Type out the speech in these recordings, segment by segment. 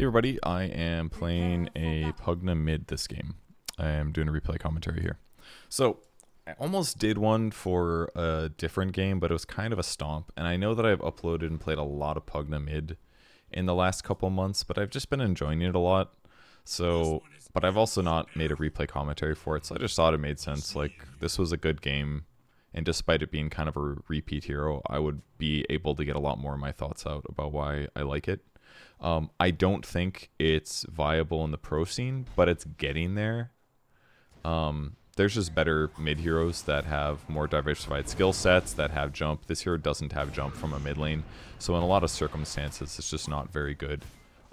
Hey everybody, I am playing a Pugna mid this game. I am doing a replay commentary here. So, I almost did one for a different game, but it was kind of a stomp. And I know that I've uploaded and played a lot of Pugna mid in the last couple months, but I've just been enjoying it a lot. So, but I've also not made a replay commentary for it, so I just thought it made sense. Like, this was a good game, and despite it being kind of a repeat hero, I would be able to get a lot more of my thoughts out about why I like it. I don't think it's viable in the pro scene, but it's getting there. There's just better mid heroes that have more diversified skill sets, that have jump. This hero doesn't have jump from a mid lane, so in a lot of circumstances, it's just not very good,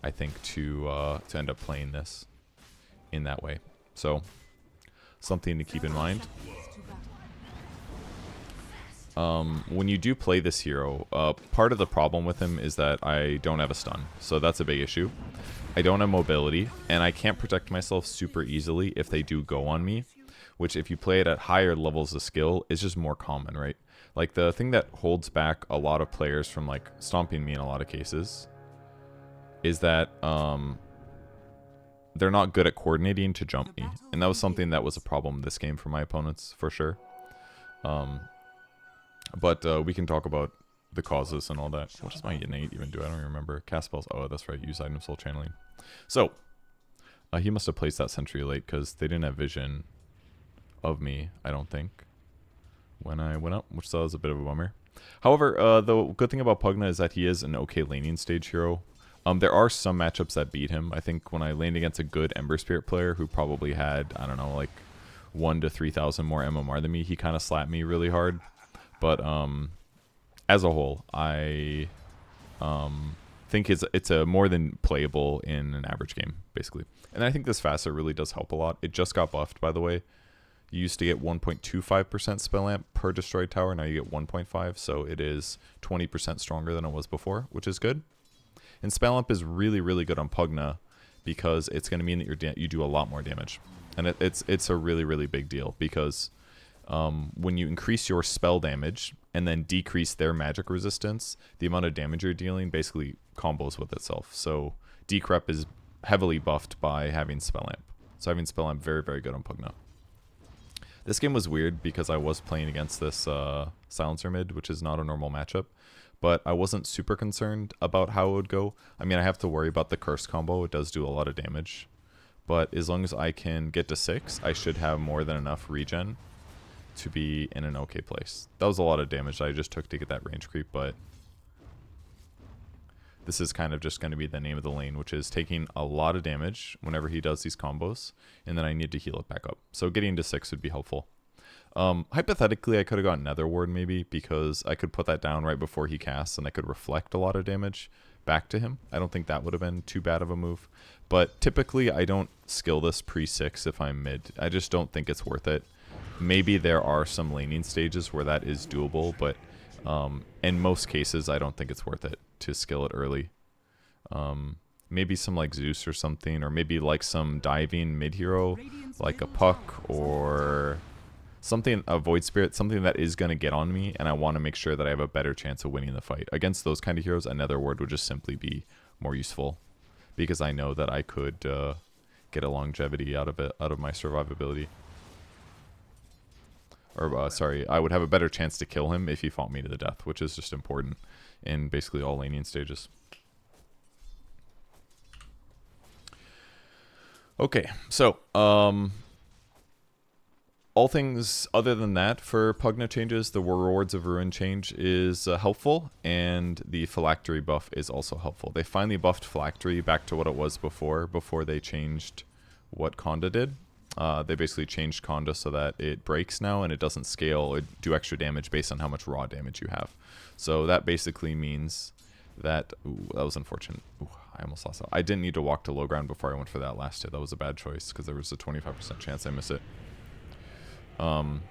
I think, to end up playing this in that way. So, something to keep in mind. When you do play this hero, part of the problem with him is that I don't have a stun, so that's a big issue. I don't have mobility, and I can't protect myself super easily if they do go on me, which if you play it at higher levels of skill is just more common, right? Like, the thing that holds back a lot of players from, like, stomping me in a lot of cases is that they're not good at coordinating to jump me, and that was something that was a problem this game for my opponents, for sure. But we can talk about the causes and all that. What does my innate even do? I don't even remember. Cast spells. Oh, that's right. Use item soul channeling. So, he must have placed that sentry late because they didn't have vision of me, I don't think, when I went up, which was a bit of a bummer. However, the good thing about Pugna is that he is an okay laning stage hero. There are some matchups that beat him. I think when I laned against a good Ember Spirit player who probably had, I don't know, like 1 to 3,000 more MMR than me, he kind of slapped me really hard. But as a whole, I think it's a more than playable in an average game, basically. And I think this facet really does help a lot. It just got buffed, by the way. You used to get 1.25% spell amp per destroyed tower. Now you get 1.5, so it is 20% stronger than it was before, which is good. And spell amp is really, really good on Pugna because it's going to mean that you do a lot more damage. And it's a really, really big deal because when you increase your spell damage and then decrease their magic resistance, the amount of damage you're dealing basically combos with itself. So decrep is heavily buffed by having spell amp. So having spell amp very, very good on Pugna. This game was weird because I was playing against this silencer mid, which is not a normal matchup, but I wasn't super concerned about how it would go. I mean, I have to worry about the curse combo. It does do a lot of damage, but as long as I can get to 6, I should have more than enough regen to be in an okay place. That was a lot of damage that I just took to get that range creep, but this is kind of just going to be the name of the lane, which is taking a lot of damage whenever he does these combos, and then I need to heal it back up. So getting to 6 would be helpful. Hypothetically, I could have gotten Nether Ward maybe, because I could put that down right before he casts, and I could reflect a lot of damage back to him. I don't think that would have been too bad of a move, but typically I don't skill this pre-6 if I'm mid. I just don't think it's worth it. Maybe there are some laning stages where that is doable, but in most cases, I don't think it's worth it to skill it early. Maybe some like Zeus or something, or maybe like some diving mid-hero, like a Puck or something, a Void Spirit, something that is going to get on me, and I want to make sure that I have a better chance of winning the fight. Against those kind of heroes, another word would just simply be more useful, because I know that I could get a longevity out of it, out of my survivability. Or, sorry, I would have a better chance to kill him if he fought me to the death, which is just important in basically all laning stages. Okay, so, all things other than that for Pugna changes, the Rewards of Ruin change is helpful, and the Phylactery buff is also helpful. They finally buffed Phylactery back to what it was before they changed what Conda did. They basically changed Conda so that it breaks now and it doesn't scale or do extra damage based on how much raw damage you have. So that basically means that... Ooh, that was unfortunate. Ooh, I almost lost that. I didn't need to walk to low ground before I went for that last hit. That was a bad choice because there was a 25% chance I miss it. I'm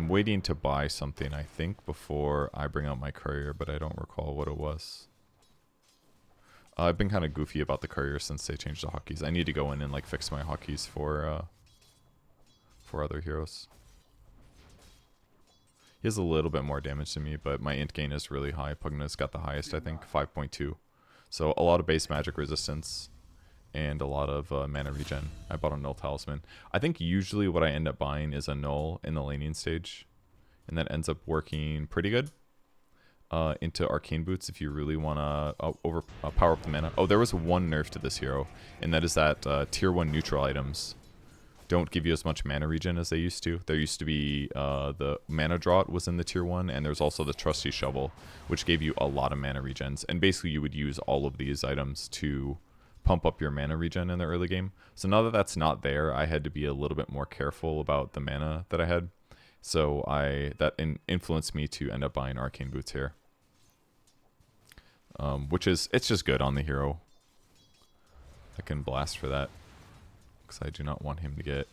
waiting to buy something, I think, before I bring out my courier, but I don't recall what it was. I've been kind of goofy about the courier since they changed the hotkeys. I need to go in and like fix my hotkeys for other heroes. He has a little bit more damage than me, but my int gain is really high. Pugna's got the highest, I think, 5.2. So a lot of base magic resistance and a lot of mana regen. I bought a null talisman. I think usually what I end up buying is a null in the laning stage, and that ends up working pretty good into arcane boots if you really want to power up the mana. Oh, there was one nerf to this hero, and that is that tier 1 neutral items don't give you as much mana regen as they used to. There used to be the mana drought was in the tier 1, and there's also the trusty shovel, which gave you a lot of mana regens. And basically you would use all of these items to pump up your mana regen in the early game. So now that that's not there, I had to be a little bit more careful about the mana that I had. So that influenced me to end up buying arcane boots here. It's just good on the hero. I can blast for that, because I do not want him to get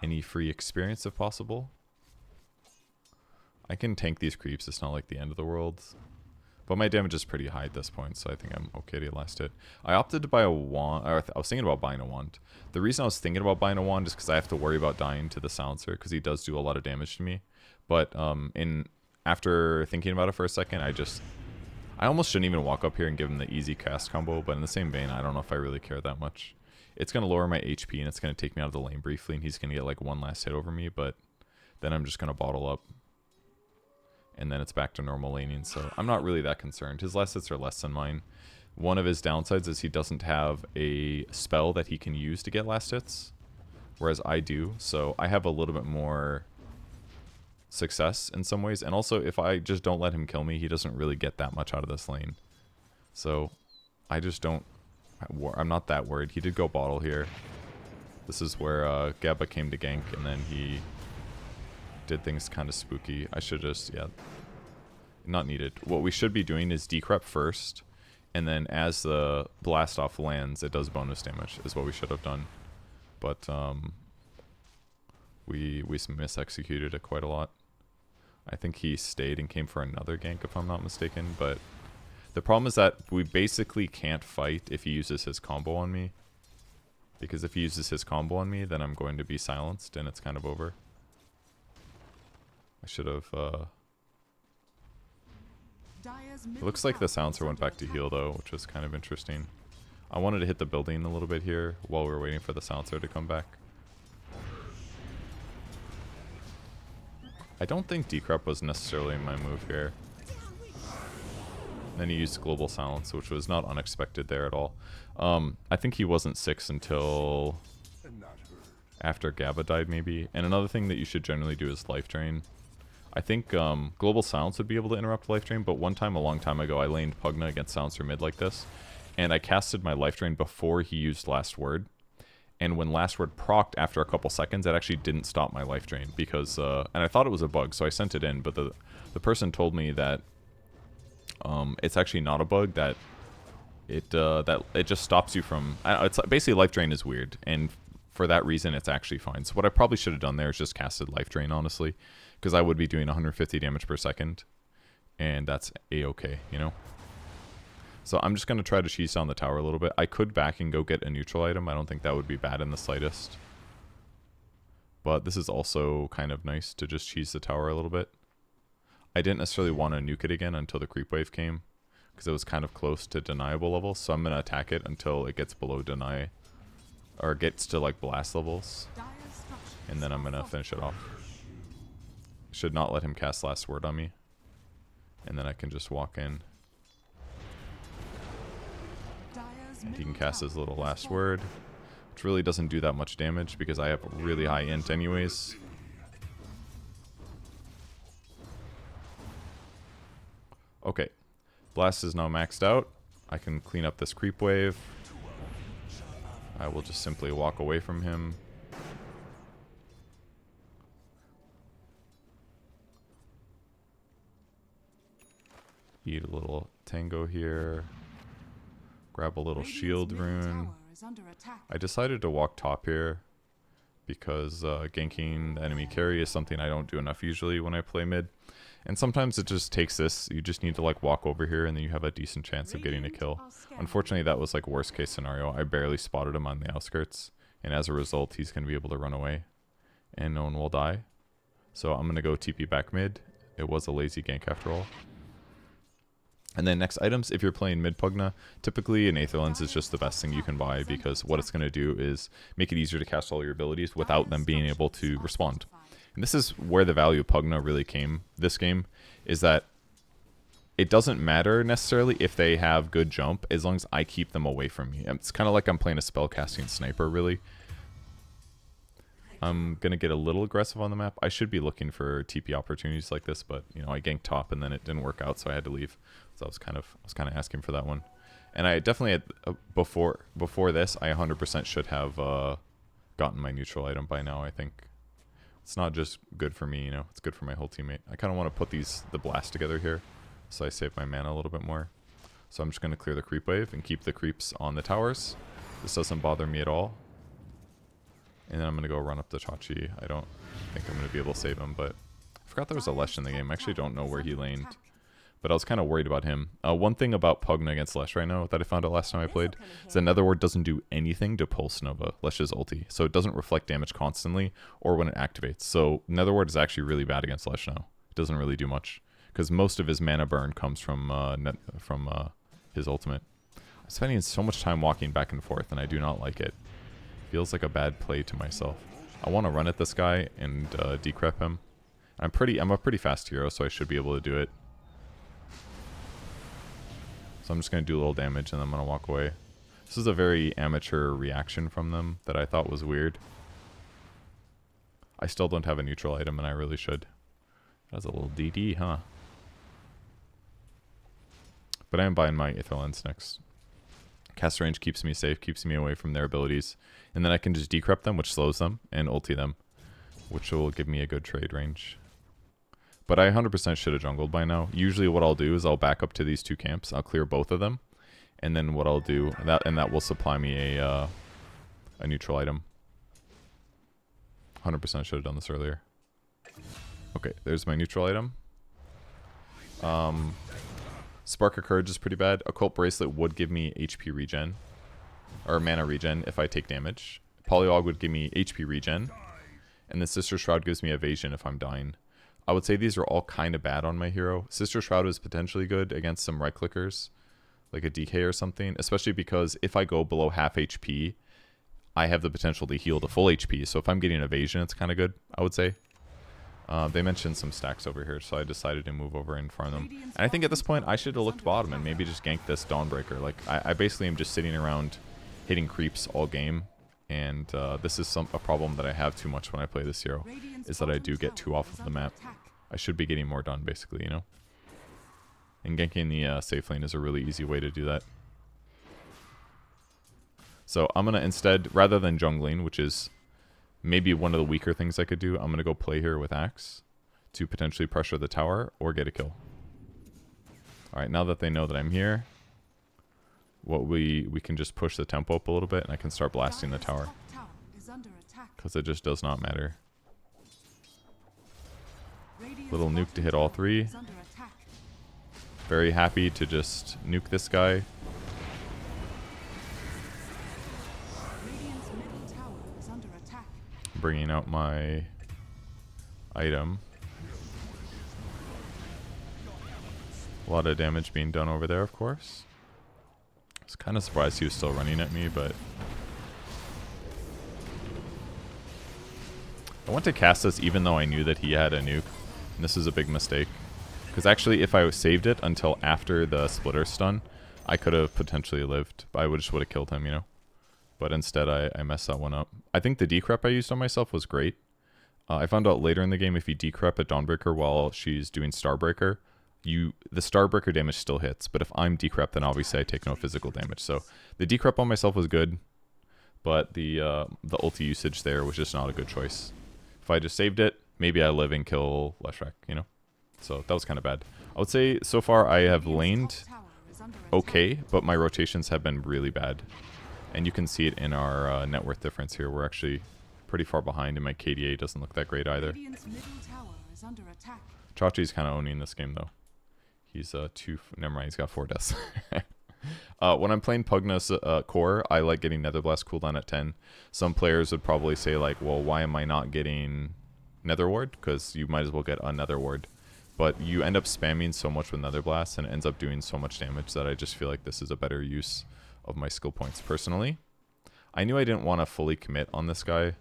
any free experience if possible. I can tank these creeps, it's not like the end of the world. But my damage is pretty high at this point, so I think I'm okay to last it. I opted to buy a wand, or I was thinking about buying a wand. The reason I was thinking about buying a wand is because I have to worry about dying to the silencer, because he does do a lot of damage to me. But after thinking about it for a second, I almost shouldn't even walk up here and give him the easy cast combo, but in the same vein, I don't know if I really care that much. It's going to lower my HP, and it's going to take me out of the lane briefly, and he's going to get like one last hit over me, but then I'm just going to bottle up. And then it's back to normal laning, so I'm not really that concerned. His last hits are less than mine. One of his downsides is he doesn't have a spell that he can use to get last hits, whereas I do, so I have a little bit more success in some ways. And also, if I just don't let him kill me, he doesn't really get that much out of this lane. So I just don't... I'm not that worried. He did go bottle here. This is where Gabba came to gank, and then he did things kind of spooky. I should just, yeah, not needed. What we should be doing is decrep first, and then as the blast off lands, it does bonus damage, is what we should have done. But we mis-executed it quite a lot. I think he stayed and came for another gank, if I'm not mistaken, but the problem is that we basically can't fight if he uses his combo on me. Because if he uses his combo on me, then I'm going to be silenced, and it's kind of over. I should have, it looks like the silencer went back to heal though, which was kind of interesting. I wanted to hit the building a little bit here while we were waiting for the silencer to come back. I don't think decrep was necessarily my move here. Then he used global silence, which was not unexpected there at all. I think he wasn't 6 until after Gabba died maybe. And another thing that you should generally do is life drain. I think global silence would be able to interrupt life drain, but one time a long time ago I laned Pugna against silencer mid like this, and I casted my life drain before he used last word. And when last word procced after a couple seconds, it actually didn't stop my life drain because and I thought it was a bug, so I sent it in, but the person told me that it's actually not a bug, that it just stops you from, it's basically life drain is weird, and for that reason it's actually fine. So what I probably should have done there is just casted life drain, honestly, because I would be doing 150 damage per second, and that's a-okay, you know? So I'm just going to try to cheese down the tower a little bit. I could back and go get a neutral item. I don't think that would be bad in the slightest. But this is also kind of nice to just cheese the tower a little bit. I didn't necessarily want to nuke it again until the creep wave came, because it was kind of close to deniable levels. So I'm going to attack it until it gets below deny, or gets to like blast levels. And then I'm going to finish it off. Should not let him cast last word on me. And then I can just walk in. And he can cast his little last word, which really doesn't do that much damage because I have really high int anyways. Okay. Blast is now maxed out. I can clean up this creep wave. I will just simply walk away from him. Eat a little tango here. Grab a little shield rune. I decided to walk top here because ganking the enemy carry is something I don't do enough usually when I play mid. And sometimes it just takes this. You just need to like walk over here and then you have a decent chance of getting a kill. Unfortunately, that was like worst case scenario. I barely spotted him on the outskirts. And as a result, he's going to be able to run away. And no one will die. So I'm going to go TP back mid. It was a lazy gank after all. And then next items, if you're playing mid Pugna, typically an Aether Lens is just the best thing you can buy because what it's going to do is make it easier to cast all your abilities without them being able to respond. And this is where the value of Pugna really came this game, is that it doesn't matter necessarily if they have good jump as long as I keep them away from me. It's kind of like I'm playing a spellcasting sniper, really. I'm going to get a little aggressive on the map. I should be looking for TP opportunities like this, but you know, I ganked top and then it didn't work out, so I had to leave. So I was kind of asking for that one. And I definitely had, before this, I 100% should have gotten my neutral item by now, I think. It's not just good for me, you know, it's good for my whole teammate. I kind of want to put the blast together here, so I save my mana a little bit more. So I'm just going to clear the creep wave and keep the creeps on the towers. This doesn't bother me at all. And then I'm going to go run up to Chachi. I don't think I'm going to be able to save him, but I forgot there was a Lesh in the game. I actually don't know where he laned, but I was kind of worried about him. One thing about Pugna against Lesh right now that I found out last time I played is that Netherward doesn't do anything to Pulse Nova, Lesh's ulti. So it doesn't reflect damage constantly or when it activates. So Netherward is actually really bad against Lesh now. It doesn't really do much because most of his mana burn comes from his ultimate. I'm spending so much time walking back and forth and I do not like it. Feels like a bad play to myself. I want to run at this guy and decrep him. I'm a pretty fast hero, so I should be able to do it. So I'm just going to do a little damage and then I'm going to walk away. This is a very amateur reaction from them that I thought was weird. I still don't have a neutral item and I really should. That's a little DD, huh? But I am buying my Aether Lens next. Cast range keeps me safe, keeps me away from their abilities. And then I can just decrep them, which slows them, and ulti them, which will give me a good trade range. But I 100% should have jungled by now. Usually what I'll do is I'll back up to these two camps. I'll clear both of them. And then what I'll do, that will supply me a neutral item. 100% should have done this earlier. Okay, there's my neutral item. Spark of Courage is pretty bad. Occult Bracelet would give me HP regen. Or mana regen if I take damage. Polyog would give me HP regen. And then Sister Shroud gives me evasion if I'm dying. I would say these are all kind of bad on my hero. Sister Shroud is potentially good against some right clickers. Like a DK or something. Especially because if I go below half HP, I have the potential to heal to full HP. So if I'm getting evasion, it's kind of good, I would say. They mentioned some stacks over here, so I decided to move over and farm them. And I think at this point, I should have looked bottom and maybe just ganked this Dawnbreaker. Like, I basically am just sitting around hitting creeps all game. And this is a problem that I have too much when I play this hero, is that I do get too off of the map. I should be getting more done, basically, you know? And ganking the safe lane is a really easy way to do that. So I'm going to instead, rather than jungling, which is maybe one of the weaker things I could do, I'm going to go play here with Axe to potentially pressure the tower or get a kill. Alright, now that they know that I'm here, we can just push the tempo up a little bit and I can start blasting the tower. Because it just does not matter. Little nuke to hit all three. Very happy to just nuke this guy. Bringing out my item. A lot of damage being done over there, of course. I was kind of surprised he was still running at me, but I went to cast this even though I knew that he had a nuke. And this is a big mistake. Because actually, if I saved it until after the splitter stun, I could have potentially lived. I just would have killed him, you know. But instead, I messed that one up. I think the decrep I used on myself was great. I found out later in the game, if you decrep at Dawnbreaker while she's doing Starbreaker, the Starbreaker damage still hits. But if I'm decrep, then obviously I take no physical damage. So the decrep on myself was good, but the ulti usage there was just not a good choice. If I just saved it, maybe I live and kill Leshrac, you know? So that was kind of bad. I would say so far I have laned okay, but my rotations have been really bad. And you can see it in our net worth difference here. We're actually pretty far behind, and my KDA doesn't look that great either. Chachi's kind of owning this game, though. He's never mind, he's got 4 deaths. When I'm playing Pugna's core, I like getting Netherblast cooldown at 10. Some players would probably say, like, well, why am I not getting Nether Ward? Because you might as well get a Nether Ward. but you end up spamming so much with Nether Blast and it ends up doing so much damage that I just feel like this is a better use of my skill points personally. I knew I didn't want to fully commit on this guy,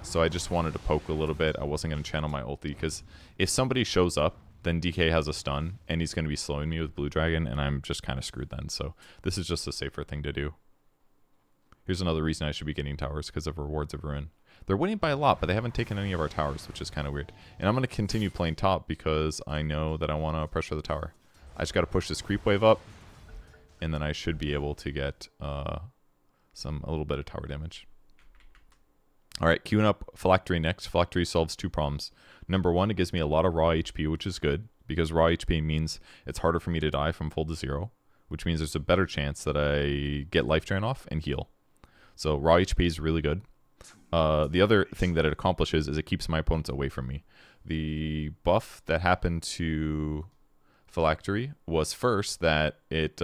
so I just wanted to poke a little bit. I wasn't going to channel my ulti, because if somebody shows up, then DK has a stun, and he's going to be slowing me with Blue Dragon, and I'm just kind of screwed then. So this is just a safer thing to do. Here's another reason I should be getting towers, because of Rewards of Ruin. They're winning by a lot, but they haven't taken any of our towers, which is kind of weird. And I'm going to continue playing top, because I know that I want to pressure the tower. I just got to push this creep wave up, and then I should be able to get a little bit of tower damage. Alright, queuing up Phylactery next. Phylactery solves two problems. Number one, it gives me a lot of raw HP, which is good, because raw HP means it's harder for me to die from full to zero, which means there's a better chance that I get life drain off and heal. So raw HP is really good. The other thing that it accomplishes is it keeps my opponents away from me. The buff that happened to Phylactery was first that it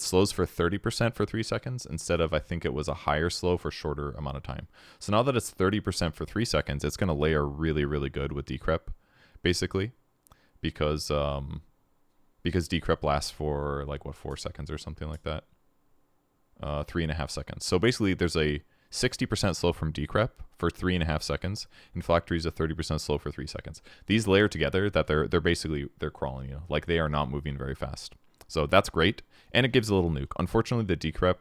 slows for 30% for 3 seconds instead of, I think it was a higher slow for shorter amount of time. So now that it's 30% for 3 seconds, it's going to layer really, really good with Decrep, basically, because Decrep lasts for like, what, 4 seconds or something like that? 3.5 seconds. So basically there's a 60% slow from Decrep for 3.5 seconds, and Phylactery is a 30% slow for 3 seconds. These layer together that they're basically, they're crawling, you know, like they are not moving very fast. So that's great, and it gives a little nuke. Unfortunately, the Decrep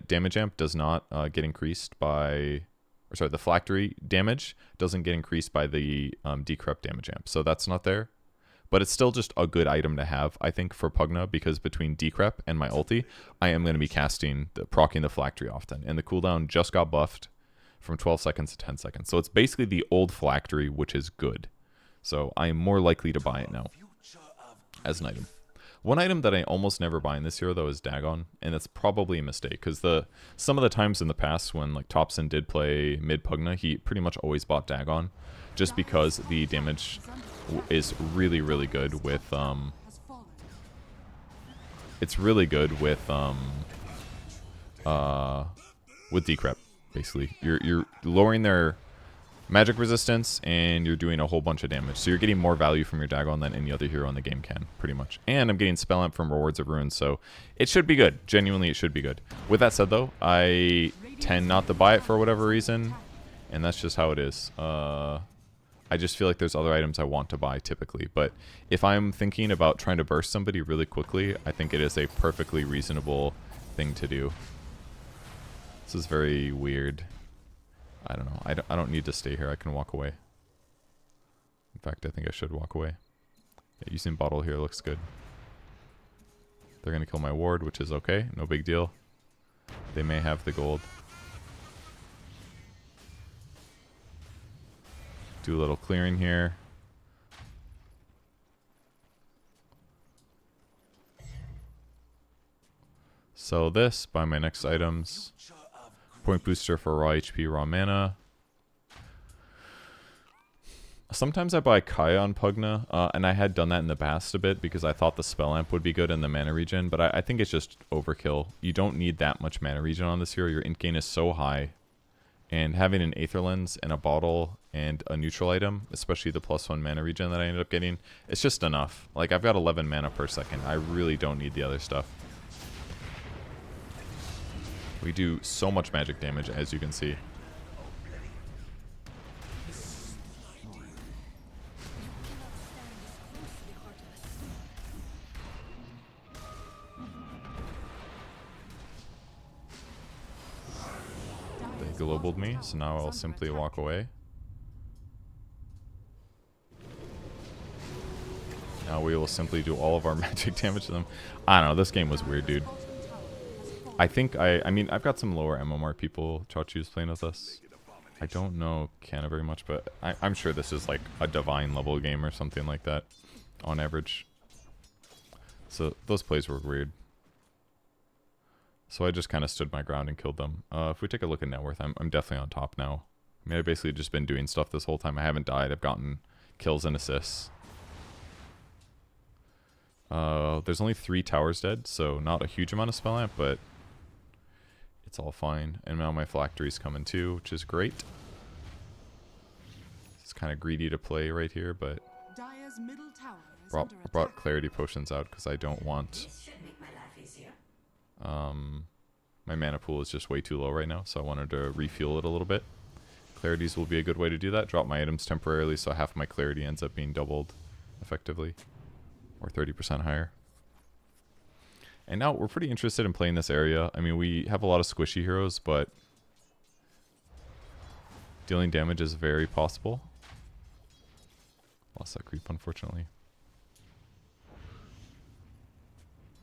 damage amp does not get increased by, or sorry, the Phylactery damage doesn't get increased by the Decrep damage amp. So that's not there, but it's still just a good item to have, I think, for Pugna, because between Decrep and my ulti, I am going to be proccing the Phylactery often, and the cooldown just got buffed from 12 seconds to 10 seconds. So it's basically the old Phylactery, which is good. So I am more likely to buy it now as an item. One item that I almost never buy in this hero, though, is Dagon, and that's probably a mistake, because some of the times in the past when like Topson did play mid Pugna, he pretty much always bought Dagon, just because the damage is really, really good with it's really good with Decrep. Basically, you're lowering their magic resistance, and you're doing a whole bunch of damage. So you're getting more value from your Dagon than any other hero in the game can, pretty much. And I'm getting Spell Amp from Rewards of Ruin, so it should be good. Genuinely, it should be good. With that said, though, I tend not to buy it for whatever reason, and that's just how it is. I just feel like there's other items I want to buy, typically. But if I'm thinking about trying to burst somebody really quickly, I think it is a perfectly reasonable thing to do. This is very weird. I don't know. I don't need to stay here. I can walk away. In fact, I think I should walk away. Yeah, using bottle here looks good. They're going to kill my ward, which is okay. No big deal. They may have the gold. Do a little clearing here. Sell this, buy my next items. Point booster for raw HP, raw mana. Sometimes I buy Kaya on Pugna, and I had done that in the past a bit because I thought the spell amp would be good in the mana regen, but I think it's just overkill. You don't need that much mana regen on this hero. Your int gain is so high, and having an Aether Lens and a bottle and a neutral item, especially the +1 mana regen that I ended up getting, it's just enough. Like, I've got 11 mana per second. I really don't need the other stuff. We do so much magic damage, as you can see. They globaled me, so now I'll simply walk away. Now we will simply do all of our magic damage to them. I don't know, this game was weird, dude. I think I mean, I've got some lower MMR people Chachu's playing with us. I don't know Canna very much, but I'm sure this is like a divine level game or something like that on average. So those plays were weird. So I just kind of stood my ground and killed them. If we take a look at net worth, I'm definitely on top now. I mean, I've basically just been doing stuff this whole time. I haven't died. I've gotten kills and assists. There's only 3 towers dead, so not a huge amount of spell amp, but it's all fine. And now my Phylactery's coming too, which is great. It's kind of greedy to play right here, but Dire's middle tower is Brought clarity potions out because I don't want... This should make my life easier. My mana pool is just way too low right now, so I wanted to refuel it a little bit. Clarities will be a good way to do that. Drop my items temporarily so half my clarity ends up being doubled effectively. Or 30% higher. And now we're pretty interested in playing this area. I mean, we have a lot of squishy heroes, but dealing damage is very possible. Lost that creep, unfortunately.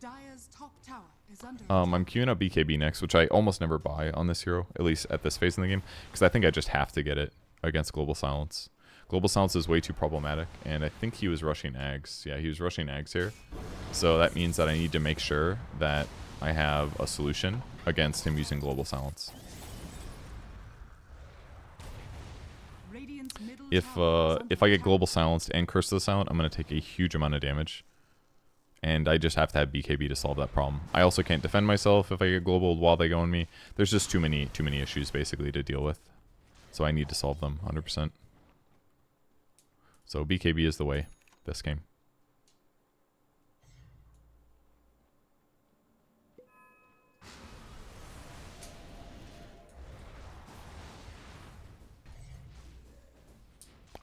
Dire's top tower is under I'm queuing up BKB next, which I almost never buy on this hero, at least at this phase in the game, because I think I just have to get it against Global Silence. Global Silence is way too problematic, and I think he was rushing Ags. Yeah, he was rushing Ags here. So that means that I need to make sure that I have a solution against him using Global Silence. If I get Global Silenced and Curse of the Silent, I'm going to take a huge amount of damage. And I just have to have BKB to solve that problem. I also can't defend myself if I get global while they go on me. There's just too many issues basically to deal with. So I need to solve them 100%. So BKB is the way this game.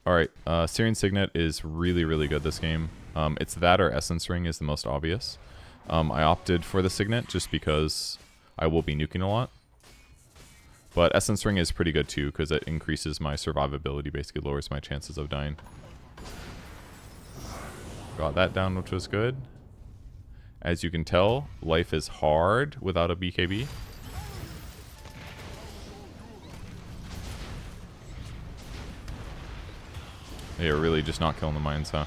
Alright, Syrian Signet is really, really good this game. It's that or Essence Ring is the most obvious. I opted for the Signet just because I will be nuking a lot. But Essence Ring is pretty good too because it increases my survivability, basically lowers my chances of dying. Got that down, which was good. As you can tell, life is hard without a BKB. You're really just not killing the mines, huh?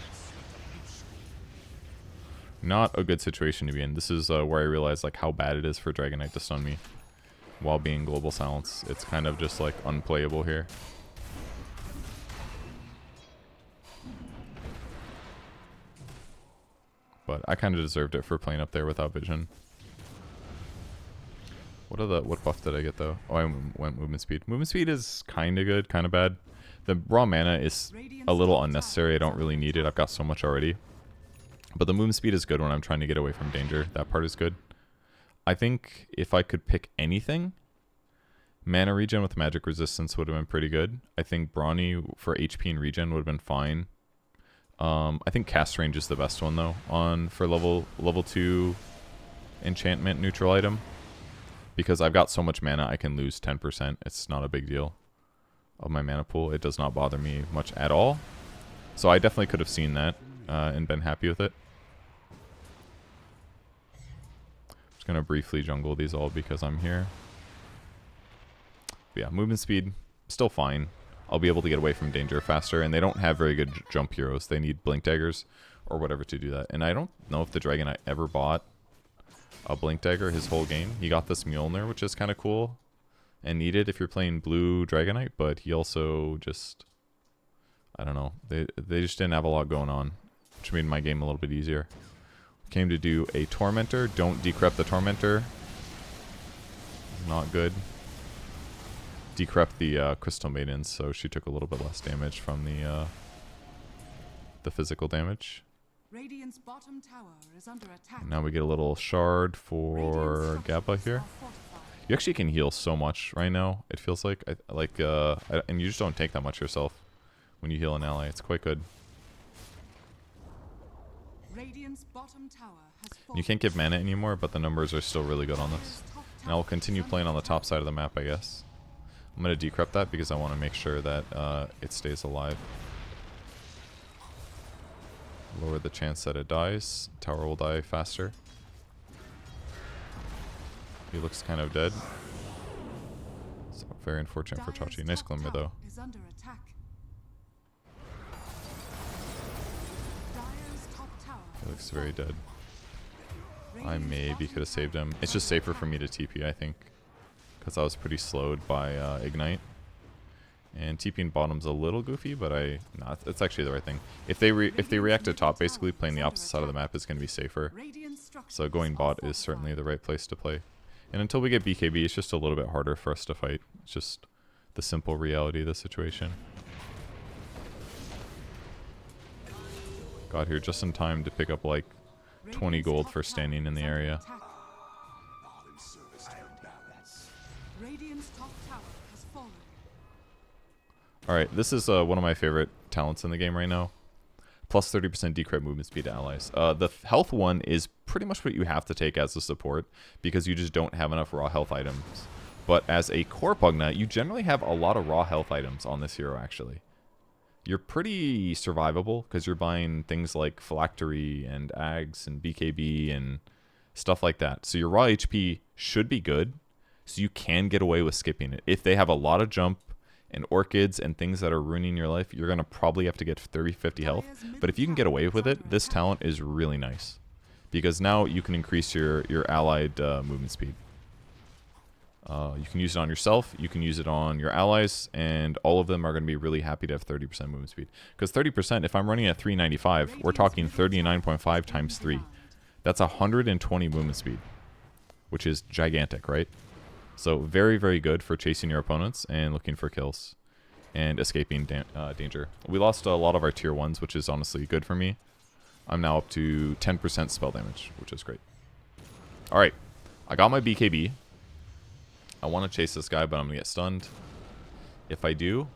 Not a good situation to be in. This is where I realized like how bad it is for Dragon Knight to stun me while being Global Silence. It's kind of just like unplayable here. But I kind of deserved it for playing up there without vision. What buff did I get though? Oh, I went movement speed. Movement speed is kind of good, kind of bad. The raw mana is a little unnecessary. I don't really need it. I've got so much already. But the movement speed is good when I'm trying to get away from danger. That part is good. I think if I could pick anything, mana regen with magic resistance would have been pretty good. I think Brawny for HP and regen would have been fine. I think cast range is the best one though for level 2 enchantment neutral item. Because I've got so much mana I can lose 10%. It's not a big deal of my mana pool. It does not bother me much at all. So I definitely could have seen that and been happy with it. Just gonna briefly jungle these all because I'm here. But yeah, movement speed, still fine. I'll be able to get away from danger faster, and they don't have very good jump heroes. They need blink daggers or whatever to do that. And I don't know if the Dragon Knight ever bought a blink dagger his whole game. He got this Mjolnir, which is kind of cool and needed if you're playing blue Dragon Knight, but he also just, I don't know, they just didn't have a lot going on, which made my game a little bit easier. Came to do a Tormentor. Don't decrep the Tormentor. Not good. Decrep the Crystal Maidens, so she took a little bit less damage from the physical damage. Radiant's bottom tower is under attack. Now we get a little shard for Gabba here. You actually can heal so much right now. It feels like, and you just don't take that much yourself when you heal an ally. It's quite good. Radiant's bottom tower has You can't give mana anymore, but the numbers are still really good on this. And I'll continue playing on the top side of the map, I guess. I'm going to decrep that because I want to make sure that it stays alive. Lower the chance that it dies. Tower will die faster. He looks kind of dead. So very unfortunate for Chachi. Nice glimmer though. He looks very dead. I maybe could have saved him. It's just safer for me to TP, I think, because I was pretty slowed by Ignite. And TPing bottom's a little goofy, but it's actually the right thing. If they react to top, basically playing the opposite side of the map is going to be safer. So going bot is certainly the right place to play. And until we get BKB, it's just a little bit harder for us to fight. It's just the simple reality of the situation. Got here just in time to pick up like 20 gold for standing in the area. Radiant's top tower has fallen. Alright, this is one of my favorite talents in the game right now. Plus 30% decrypt movement speed to allies. The health one is pretty much what you have to take as a support because you just don't have enough raw health items. But as a core Pugna, you generally have a lot of raw health items on this hero, actually. You're pretty survivable because you're buying things like phylactery and ags and BKB and stuff like that. So your raw HP should be good, so you can get away with skipping it. If they have a lot of jump and orchids and things that are ruining your life, you're going to probably have to get 30, 50 health. But if you can get away with it, this talent is really nice. Because now you can increase your allied movement speed. You can use it on yourself, you can use it on your allies, and all of them are going to be really happy to have 30% movement speed. Because 30%, if I'm running at 395, we're talking 39.5 times 3. That's 120 movement speed, which is gigantic, right? So very, very good for chasing your opponents and looking for kills and escaping danger. We lost a lot of our tier 1s, which is honestly good for me. I'm now up to 10% spell damage, which is great. Alright, I got my BKB. I want to chase this guy, but I'm going to get stunned if I do.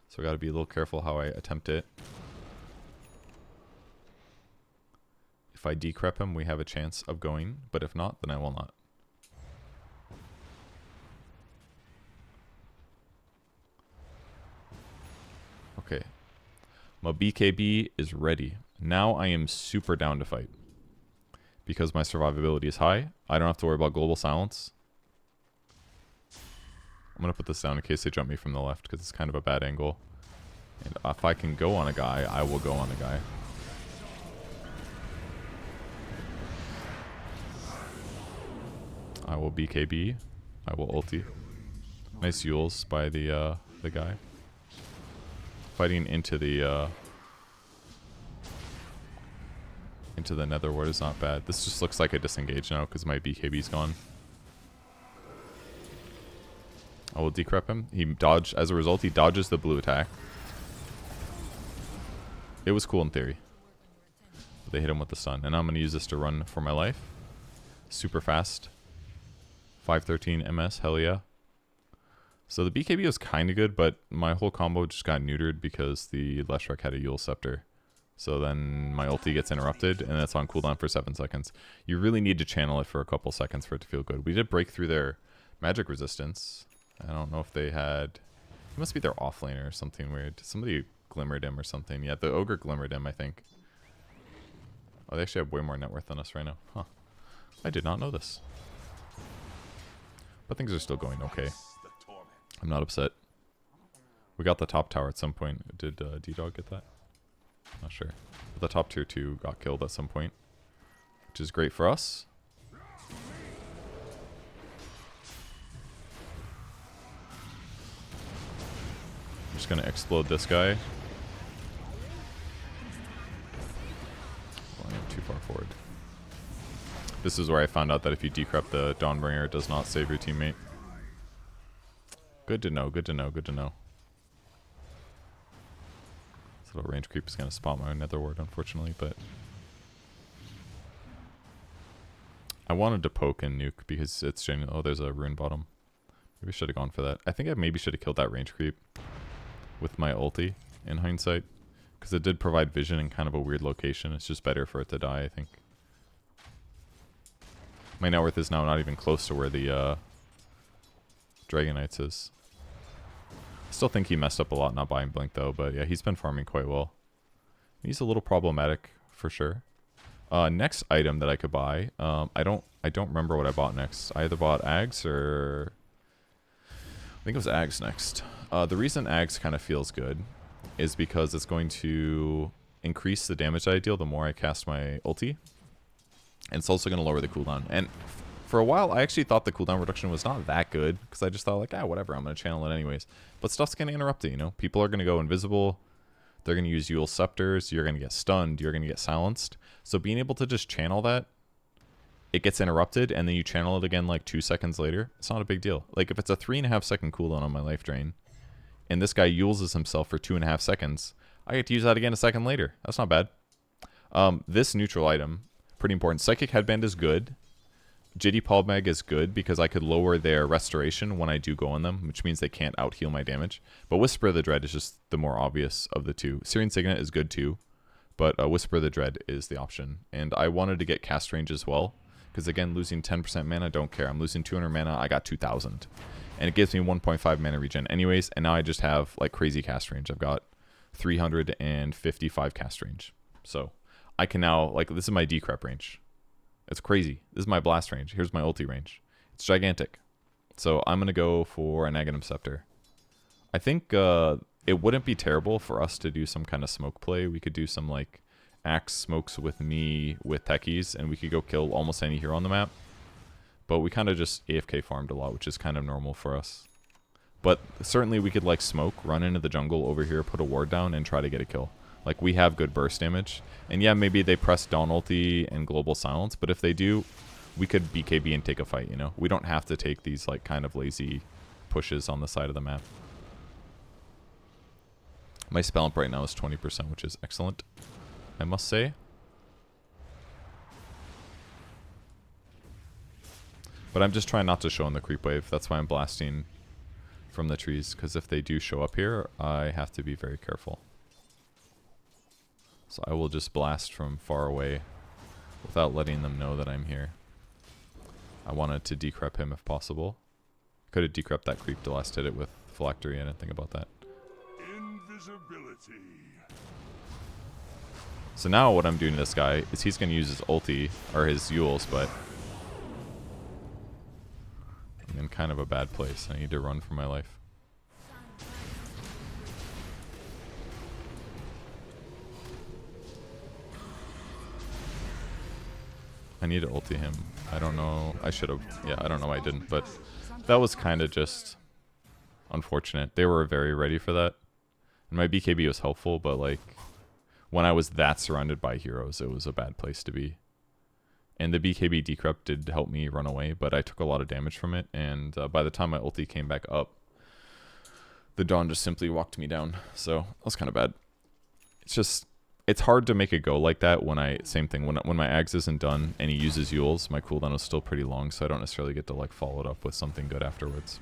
So I got to be a little careful how I attempt it. If I decrep him, we have a chance of going, but if not, then I will not. Okay. My BKB is ready. Now I am super down to fight. Because my survivability is high, I don't have to worry about global silence. I'm going to put this down in case they jump me from the left, because it's kind of a bad angle. And if I can go on a guy, I will go on a guy. I will BKB. I will ulti. Nice Yules by the guy. Fighting into the netherward is not bad. This just looks like a disengage now because my BKB's gone. I will decrep him. He dodged. As a result, he dodges the blue attack. It was cool in theory. They hit him with the stun. And I'm going to use this to run for my life. Super fast. 513 MS. Hell yeah. So the BKB was kind of good, but my whole combo just got neutered because the Leshrac had a Yule Scepter. So then my ulti gets interrupted, and it's on cooldown for 7 seconds. You really need to channel it for a couple seconds for it to feel good. We did break through their magic resistance. I don't know if they had... It must be their offlaner or something weird. Somebody glimmered him or something. Yeah, the ogre glimmered him, I think. Oh, they actually have way more net worth than us right now. Huh. I did not know this. But things are still going okay. I'm not upset. We got the top tower at some point. Did D-Dog get that? Not sure. But the top tier 2 got killed at some point, which is great for us. I'm just going to explode this guy. Going too far forward. This is where I found out that if you decrep the Dawnbringer, it does not save your teammate. Good to know, good to know, good to know. This little range creep is going to spot my nether ward, unfortunately, but... I wanted to poke and nuke because it's genuine. Oh, there's a rune bottom. Maybe I should have gone for that. I think I maybe should have killed that range creep with my ulti in hindsight, because it did provide vision in kind of a weird location. It's just better for it to die, I think. My net worth is now not even close to where the Dragon Knights is. I still think he messed up a lot not buying Blink though, but yeah, he's been farming quite well. He's a little problematic for sure. Next item that I could buy, I don't remember what I bought next. I either bought Ags or I think it was Ags next. The reason Ags kind of feels good is because it's going to increase the damage that I deal the more I cast my ulti. And it's also going to lower the cooldown. And for a while, I actually thought the cooldown reduction was not that good, because I just thought, like, whatever, I'm going to channel it anyways. But stuff's going to interrupt it, you know? People are going to go invisible. They're going to use Yule Scepters. You're going to get stunned. You're going to get silenced. So being able to just channel that, it gets interrupted, and then you channel it again like 2 seconds later, it's not a big deal. Like, if it's a 3.5 second cooldown on my life drain, and this guy Yules himself for 2.5 seconds, I get to use that again a second later. That's not bad. This neutral item, pretty important. Psychic Headband is good. Jitty Palmag is good because I could lower their restoration when I do go on them, which means they can't out-heal my damage. But Whisper of the Dread is just the more obvious of the two. Syrian Signet is good too, but Whisper of the Dread is the option. And I wanted to get cast range as well, because again, losing 10% mana, don't care. I'm losing 200 mana, I got 2,000. And it gives me 1.5 mana regen anyways, and now I just have like crazy cast range. I've got 355 cast range. So I can now, like, this is my decrep range. It's crazy. This is my blast range. Here's my ulti range. It's gigantic. So I'm going to go for an Aghanim Scepter. I think it wouldn't be terrible for us to do some kind of smoke play. We could do some, like, Axe smokes with me with techies, and we could go kill almost any hero on the map. But we kind of just AFK farmed a lot, which is kind of normal for us. But certainly we could, like, smoke, run into the jungle over here, put a ward down, and try to get a kill. Like, we have good burst damage. And yeah, maybe they press Dawn ulti and Global Silence, but if they do, we could BKB and take a fight, you know? We don't have to take these, like, kind of lazy pushes on the side of the map. My spell up right now is 20%, which is excellent, I must say. But I'm just trying not to show in the creep wave. That's why I'm blasting from the trees, because if they do show up here, I have to be very careful. So I will just blast from far away without letting them know that I'm here. I wanted to decrep him if possible. Could have decrept that creep to last hit it with Phylactery. I didn't think about that. Invisibility. So now what I'm doing to this guy is he's going to use his ulti, or his Euls, but I'm in kind of a bad place. I need to run for my life. I need to ulti him. I don't know. I should have. Yeah, I don't know why I didn't, but that was kind of just unfortunate. They were very ready for that. And my BKB was helpful, but like when I was that surrounded by heroes, it was a bad place to be. And the BKB decrep did help me run away, but I took a lot of damage from it. And by the time my ulti came back up, the Dawn just simply walked me down. So that was kind of bad. It's just... it's hard to make it go like that when same thing, when my Ags isn't done and he uses Euls, my cooldown is still pretty long, so I don't necessarily get to like follow it up with something good afterwards.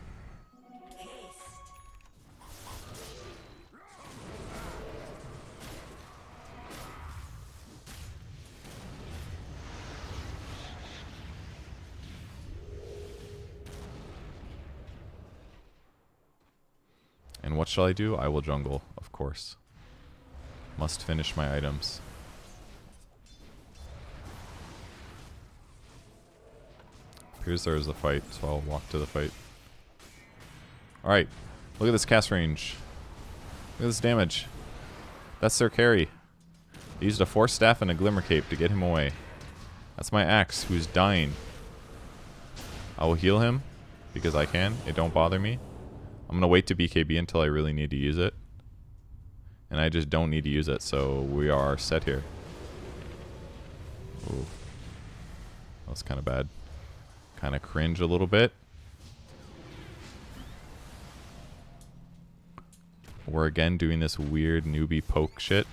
And what shall I do? I will jungle, of course. Must finish my items. Appears there is a fight, so I'll walk to the fight. Alright, look at this cast range. Look at this damage. That's their carry. They used a Force Staff and a Glimmer Cape to get him away. That's my Axe, who's dying. I will heal him, because I can. It don't bother me. I'm going to wait to BKB until I really need to use it. And I just don't need to use it, so we are set here. Ooh. That was kind of bad. Kind of cringe a little bit. We're again doing this weird newbie poke shit.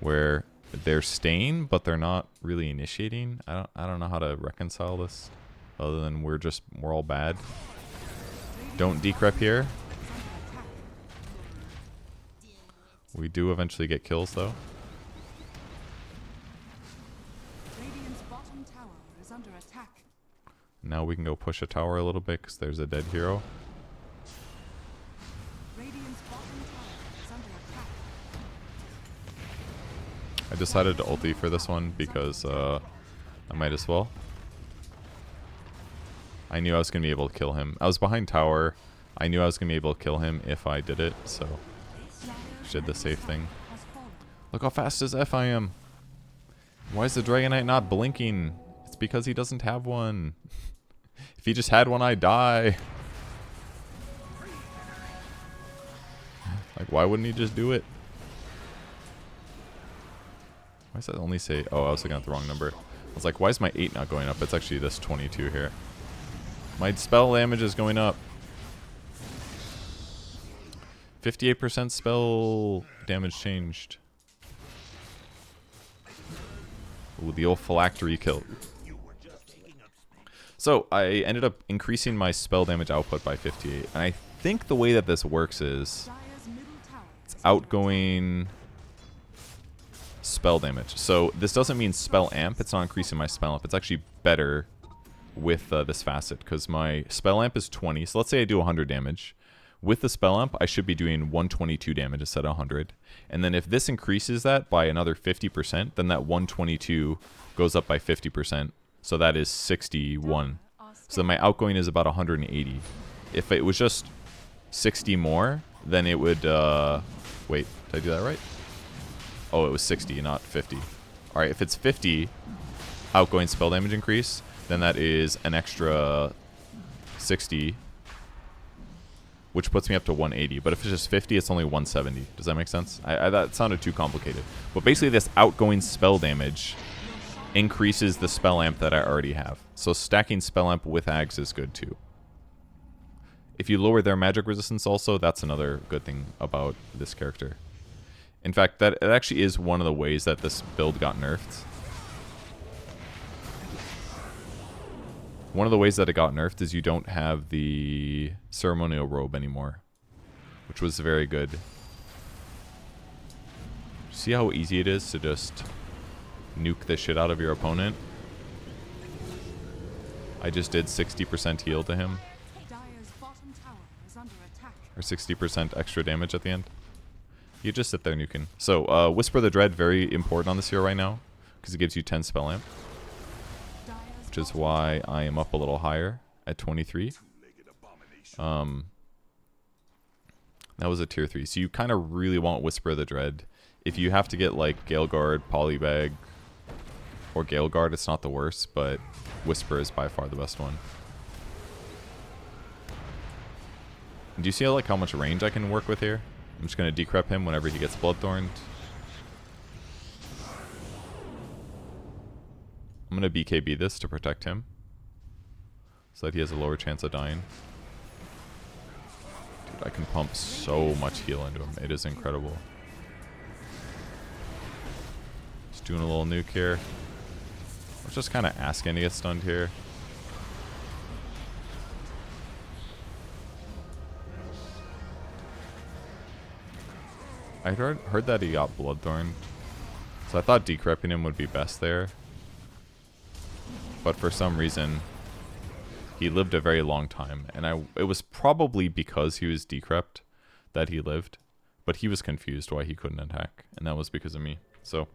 Where they're staying, but they're not really initiating. I don't know how to reconcile this. Other than we're all bad. Don't decrep here. We do eventually get kills, though. Radiant's bottom tower is under attack. Now we can go push a tower a little bit, because there's a dead hero. Radiant's bottom tower is under attack. I decided to ulti for this one, because I might as well. I knew I was going to be able to kill him. I was behind tower. I knew I was going to be able to kill him if I did it, so... did the safe thing. Look how fast as F I am. Why is the Dragon Knight not blinking? It's because he doesn't have one. If he just had one, I'd die. Like, why wouldn't he just do it? Why does that only say... oh, I was looking at the wrong number. I was like, why is my 8 not going up? It's actually this 22 here. My spell damage is going up. 58% spell damage changed. Ooh, the old phylactery kill. So I ended up increasing my spell damage output by 58. And I think the way that this works is it's outgoing spell damage. So this doesn't mean spell amp. It's not increasing my spell amp. It's actually better with this facet because my spell amp is 20. So let's say I do 100 damage. With the spell amp, I should be doing 122 damage instead of 100. And then if this increases that by another 50%, then that 122 goes up by 50%. So that is 61. So my outgoing is about 180. If it was just 60 more, then it would... wait, did I do that right? Oh, it was 60, not 50. Alright, if it's 50 outgoing spell damage increase, then that is an extra 60, which puts me up to 180. But if it's just 50, it's only 170. Does that make sense? That sounded too complicated. But basically, this outgoing spell damage increases the spell amp that I already have. So stacking spell amp with Ags is good too. If you lower their magic resistance also, that's another good thing about this character. In fact, that it actually is one of the ways that this build got nerfed. One of the ways that it got nerfed is you don't have the ceremonial robe anymore, which was very good. See how easy it is to just nuke the shit out of your opponent? I just did 60% heal to him. Or 60% extra damage at the end. You just sit there nuking. So, Whisper the Dread, very important on this hero right now, because it gives you 10 spell amp. Which is why I am up a little higher at 23. That was a tier 3. So you kind of really want Whisper the Dread. If you have to get like Gale Guard, Polybag, or Gale Guard, it's not the worst, but Whisper is by far the best one. And do you see like how much range I can work with here? I'm just going to decrep him whenever he gets Bloodthorned. I'm going to BKB this to protect him, so that he has a lower chance of dying. Dude, I can pump so much heal into him. It is incredible. Just doing a little nuke here. I was just kind of asking to get stunned here. I heard that he got Bloodthorn, so I thought decrepping him would be best there. But for some reason, he lived a very long time, and it was probably because he was decrept that he lived, but he was confused why he couldn't attack, and that was because of me. So,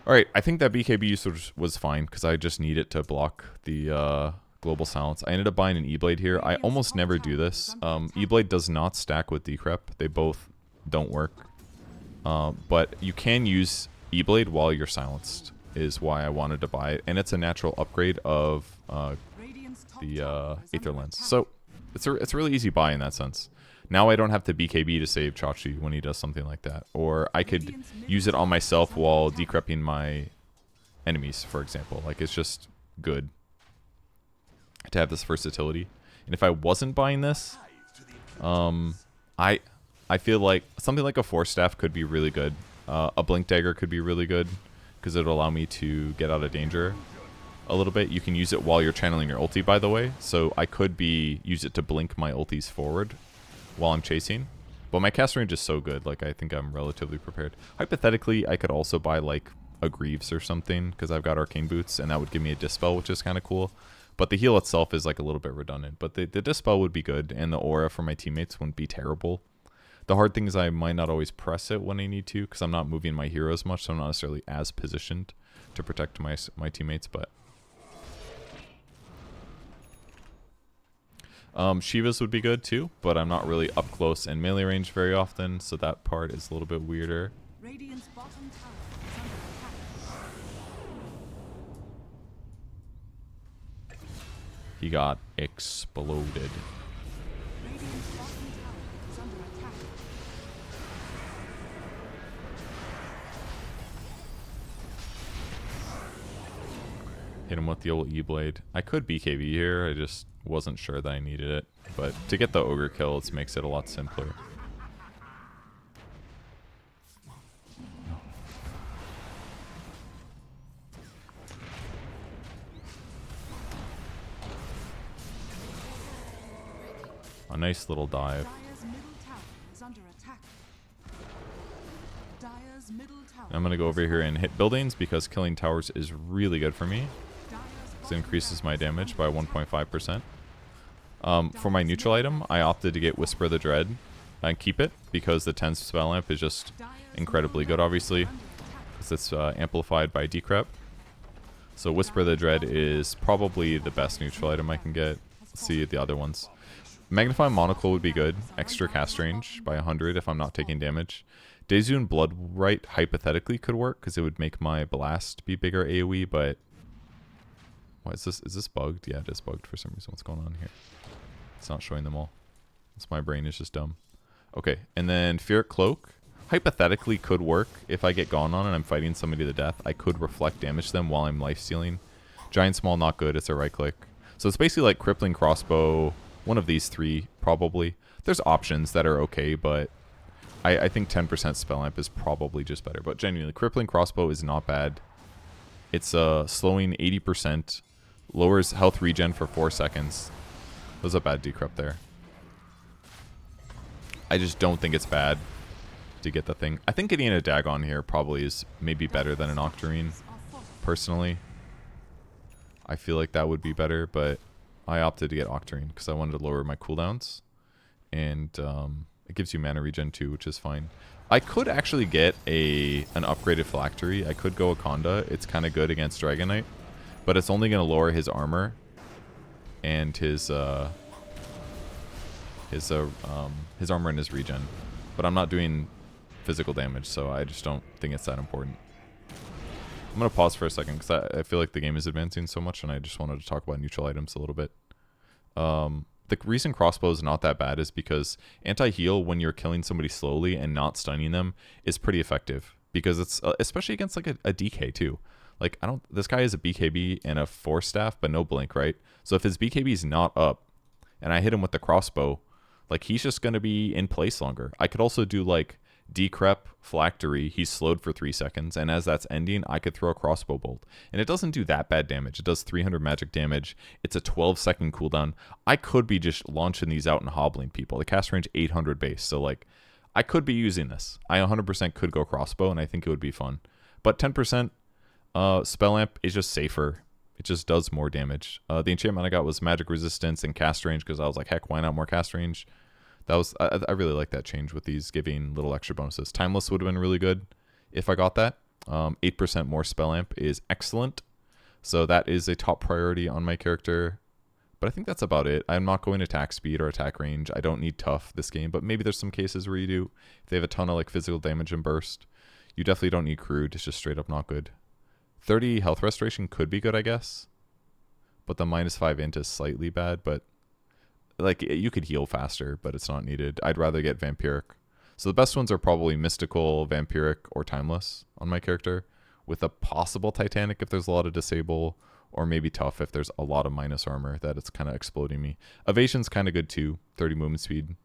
alright, I think that BKB usage was fine, because I just need it to block the Global Silence. I ended up buying an E-Blade here. I almost never do this. E-Blade does not stack with decrep. They both don't work. But you can use E-Blade while you're silenced, is why I wanted to buy it. And it's a natural upgrade of the Aether Lens. So it's a really easy buy in that sense. Now I don't have to BKB to save Chachi when he does something like that. Or I could use it on myself while decrepping my enemies, for example. Like, it's just good to have this versatility. And if I wasn't buying this, I feel like something like a Force Staff could be really good. A Blink Dagger could be really good, because it'll allow me to get out of danger a little bit. You can use it while you're channeling your ulti, by the way. So I could use it to blink my ultis forward while I'm chasing. But my cast range is so good, like I think I'm relatively prepared. Hypothetically, I could also buy like a Greaves or something, because I've got Arcane Boots, and that would give me a Dispel, which is kind of cool. But the heal itself is like a little bit redundant. But the Dispel would be good, and the aura for my teammates wouldn't be terrible. The hard thing is I might not always press it when I need to, because I'm not moving my heroes much, so I'm not necessarily as positioned to protect my teammates. But Shiva's would be good too, but I'm not really up close and melee range very often, so that part is a little bit weirder. Radiant's bottom tower is under attack. He got exploded. Radiant's bottom tower is under attack. Hit him with the old E-Blade. I could BKB here, I just wasn't sure that I needed it. But to get the Ogre kill, it makes it a lot simpler. A nice little dive. Dire's middle tower is under attack. Dire's middle tower. I'm going to go over here and hit buildings because killing towers is really good for me. Dire's It increases my damage by 1.5%. For my neutral item, I opted to get Whisper the Dread and keep it because the 10 spell amp is just incredibly good, obviously, because it's amplified by Decrep. So Whisper the Dread is probably the best neutral item I can get. Let's see the other ones. Magnify Monocle would be good. Extra cast range by 100 if I'm not taking damage. Dazun Bloodright hypothetically could work because it would make my blast be bigger AoE, but what is this? Is this bugged? Yeah, it is bugged for some reason. What's going on here? It's not showing them all. It's my brain is just dumb. Okay, and then Fearic Cloak hypothetically could work if I get gone on and I'm fighting somebody to death. I could reflect damage them while I'm lifestealing. Giant Small, not good. It's a right click. So it's basically like Crippling Crossbow. One of these three, probably. There's options that are okay, but I think 10% spell amp is probably just better. But genuinely, Crippling Crossbow is not bad. It's slowing 80%. Lowers health regen for 4 seconds. That was a bad decrypt there. I just don't think it's bad to get the thing. I think getting a Dagon here probably is maybe better than an Octarine, personally. I feel like that would be better, but I opted to get Octarine because I wanted to lower my cooldowns. And it gives you mana regen too, which is fine. I could actually get an upgraded Phylactery. I could go Akonda. It's kind of good against Dragon Knight, but it's only going to lower his armor and his armor and his regen. But I'm not doing physical damage, so I just don't think it's that important. I'm going to pause for a second because I feel like the game is advancing so much and I just wanted to talk about neutral items a little bit. The reason crossbow is not that bad is because anti-heal when you're killing somebody slowly and not stunning them is pretty effective. Because it's, especially against like a DK too. Like, this guy is a BKB and a Force Staff, but no blink, right? So if his BKB is not up and I hit him with the crossbow, like he's just going to be in place longer. I could also do like Decrep, Phylactery, he's slowed for 3 seconds, and as that's ending, I could throw a crossbow bolt. And it doesn't do that bad damage. It does 300 magic damage. It's a 12-second cooldown. I could be just launching these out and hobbling people. The cast range 800 base, so like, I could be using this. I 100% could go crossbow, and I think it would be fun. But 10% spell amp is just safer. It just does more damage. The enchantment I got was magic resistance and cast range, because I was like, heck, why not more cast range? That was I really like that change with these giving little extra bonuses. Timeless would have been really good if I got that. 8% more spell amp is excellent. So that is a top priority on my character. But I think that's about it. I'm not going attack speed or attack range. I don't need tough this game, but maybe there's some cases where you do. If they have a ton of like physical damage and burst, you definitely don't need crude. It's just straight up not good. 30 health restoration could be good, I guess. But the -5 int is slightly bad, but like you could heal faster, but it's not needed. I'd rather get Vampiric. So the best ones are probably Mystical, Vampiric, or Timeless on my character, with a possible Titanic if there's a lot of disable, or maybe Tough if there's a lot of minus armor that it's kind of exploding me. Evasion's kind of good too, 30 movement speed.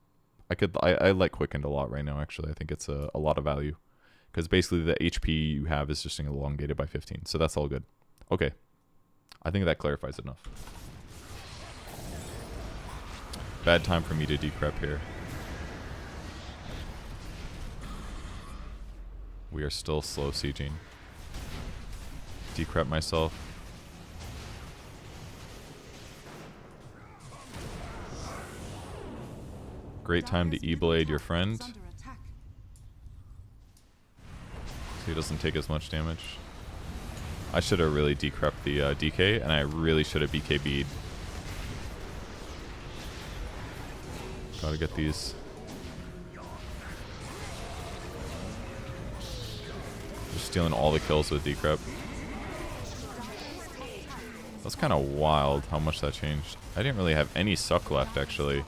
I like Quickened a lot right now, actually. I think it's a lot of value, because basically the HP you have is just elongated by 15, so that's all good. Okay, I think that clarifies enough. Bad time for me to decrep here. We are still slow sieging. Decrep myself. Great time to E-Blade your friend, so he doesn't take as much damage. I should have really decrept the DK, and I really should have BKB'd. Gotta get these. Just stealing all the kills with Decrep. That's kind of wild how much that changed. I didn't really have any suck left, actually.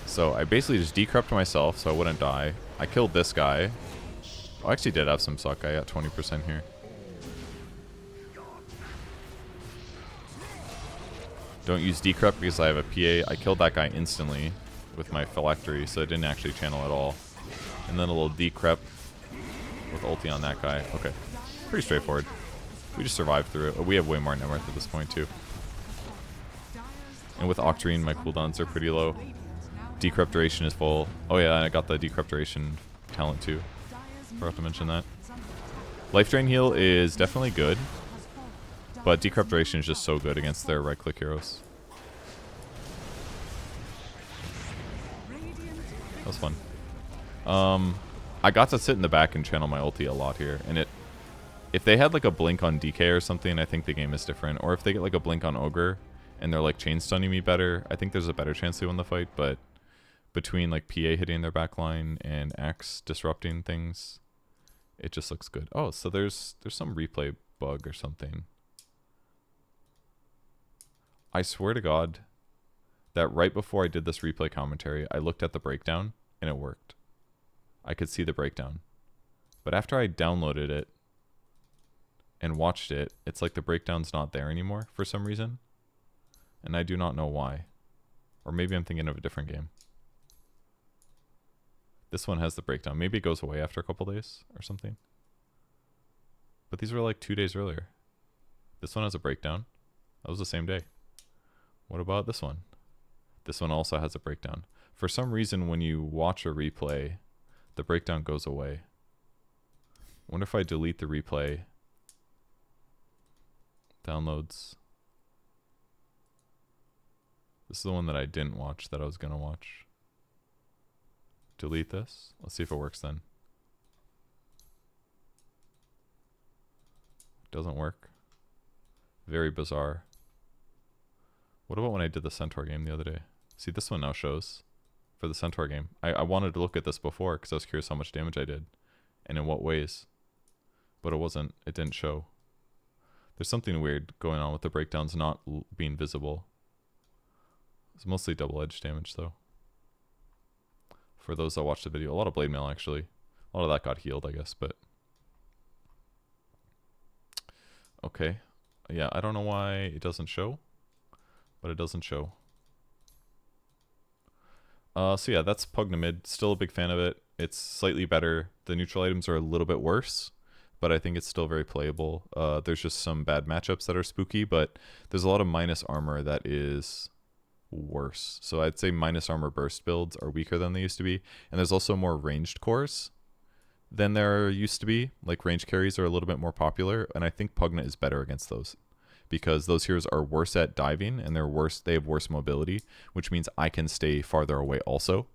So I basically just decrept myself so I wouldn't die. I killed this guy. Oh, I actually did have some suck. I got 20% here. Don't use Decrep because I have a PA. I killed that guy instantly with my Phylactery, so it didn't actually channel at all. And then a little Decrep with ulti on that guy. Okay, pretty straightforward. We just survived through it. We have way more net worth at this point too. And with Octarine, my cooldowns are pretty low. Decrypt duration is full. Oh yeah, I got the decrypt duration talent too. Forgot to mention that. Life Drain Heal is definitely good, but decrypt duration is just so good against their right-click heroes. That was fun. I got to sit in the back and channel my ulti a lot here, and if they had like a blink on DK or something, I think the game is different. Or if they get like a blink on Ogre and they're like chain stunning me better, I think there's a better chance they win the fight. But between like PA hitting their backline and Axe disrupting things, it just looks good. Oh, so there's some replay bug or something. I swear to God that right before I did this replay commentary, I looked at the breakdown and it worked. I could see the breakdown. But after I downloaded it and watched it, it's like the breakdown's not there anymore for some reason. And I do not know why. Or maybe I'm thinking of a different game. This one has the breakdown. Maybe it goes away after a couple days or something. But these were like 2 days earlier. This one has a breakdown. That was the same day. What about this one? This one also has a breakdown. For some reason, when you watch a replay, the breakdown goes away. Wonder if I delete the replay. Downloads. This is the one that I didn't watch that I was going to watch. Delete this. Let's see if it works then. Doesn't work. Very bizarre. What about when I did the Centaur game the other day? See, this one now shows for the Centaur game. I wanted to look at this before because I was curious how much damage I did and in what ways. But it didn't show. There's something weird going on with the breakdowns not being visible. It's mostly double-edged damage though. For those that watched the video. A lot of blade mail actually. A lot of that got healed, I guess, but okay. Yeah, I don't know why it doesn't show, but it doesn't show. So yeah, that's Pugna mid. Still a big fan of it. It's slightly better. The neutral items are a little bit worse, but I think it's still very playable. There's just some bad matchups that are spooky, but there's a lot of minus armor that is worse. So I'd say minus armor burst builds are weaker than they used to be. And there's also more ranged cores than there used to be. Like range carries are a little bit more popular, and I think Pugna is better against those. Because those heroes are worse at diving and they have worse mobility, which means I can stay farther away also.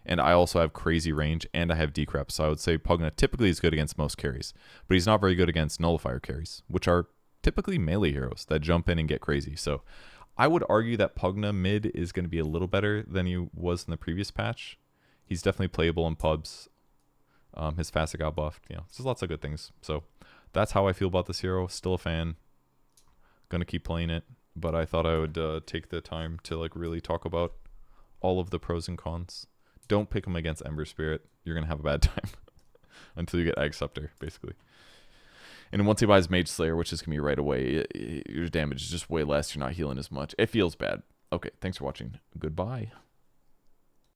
And I also have crazy range and I have decrep. So I would say Pugna typically is good against most carries, but he's not very good against nullifier carries, which are typically melee heroes that jump in and get crazy. So I would argue that Pugna mid is going to be a little better than he was in the previous patch. He's definitely playable in pubs. His facet got buffed. You know, there's lots of good things. So that's how I feel about this hero. Still a fan. Gonna keep playing it, but I thought I would take the time to like really talk about all of the pros and cons. Don't pick him against Ember Spirit. You're gonna have a bad time until you get Egg Scepter, basically. And once he buys Mage Slayer, which is gonna be right away, your damage is just way less. You're not healing as much. It feels bad. Okay, thanks for watching. Goodbye.